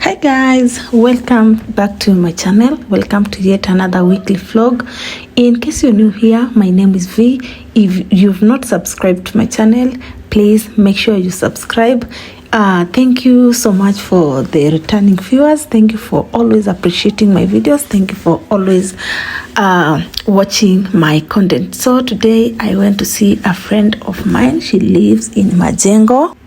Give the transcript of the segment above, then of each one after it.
Hi guys, welcome back to my channel. Welcome to yet another weekly vlog. In case you're new here, my name is V. If you've not subscribed to my channel, please make sure you subscribe. Thank you so much for the returning viewers. Thank you for always appreciating my videos. Thank you for always watching my content. So today I went to see a friend of mine. She lives in Majengo.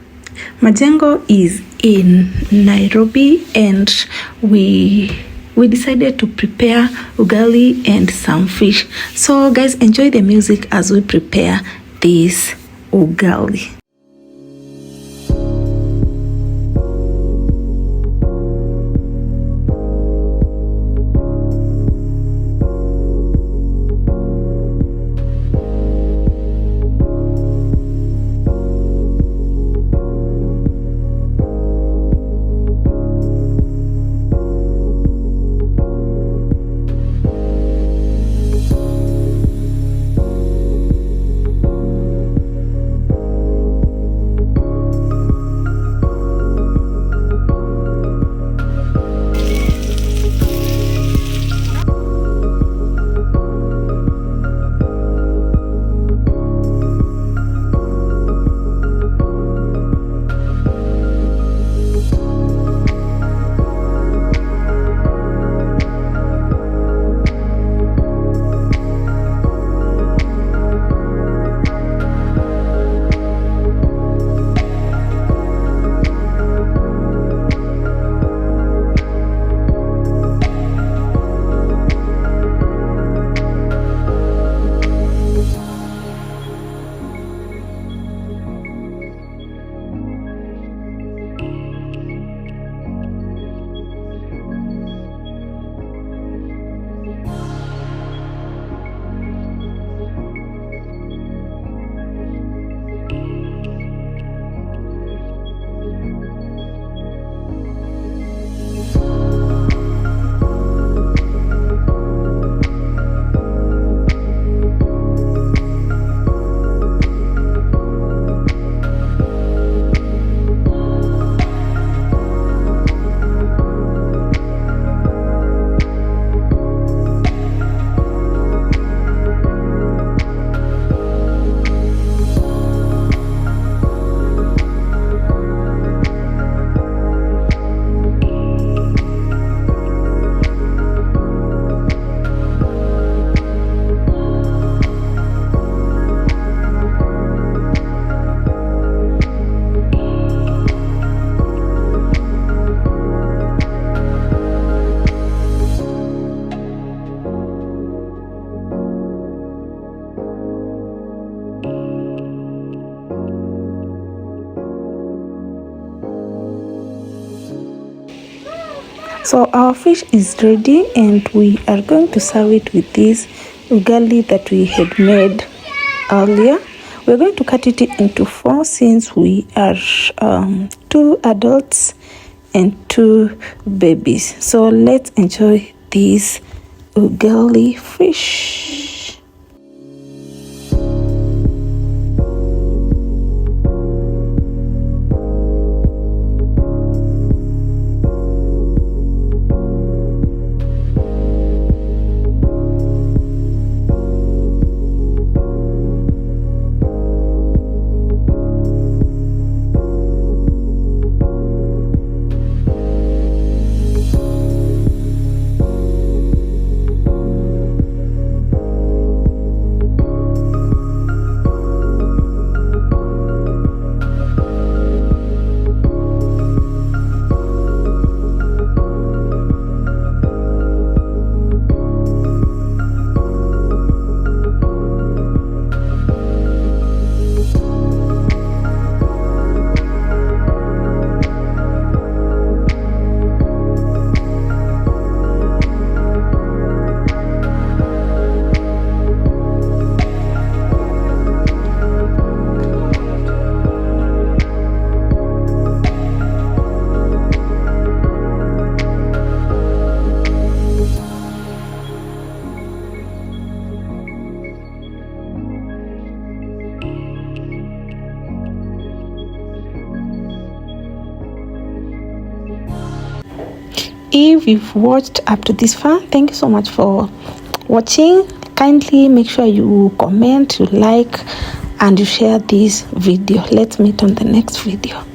Majengo is in Nairobi, and we decided to prepare ugali and some fish. So guys, enjoy the music as we prepare this ugali. So our fish is ready, and we are going to serve it with this ugali that we had made earlier. We're going to cut it into 4 since we are 2 adults and 2 babies. So let's enjoy this ugali fish. If you've watched up to this far, thank you so much for watching. Kindly make sure you comment, you like, and you share this video. Let's meet on the next video.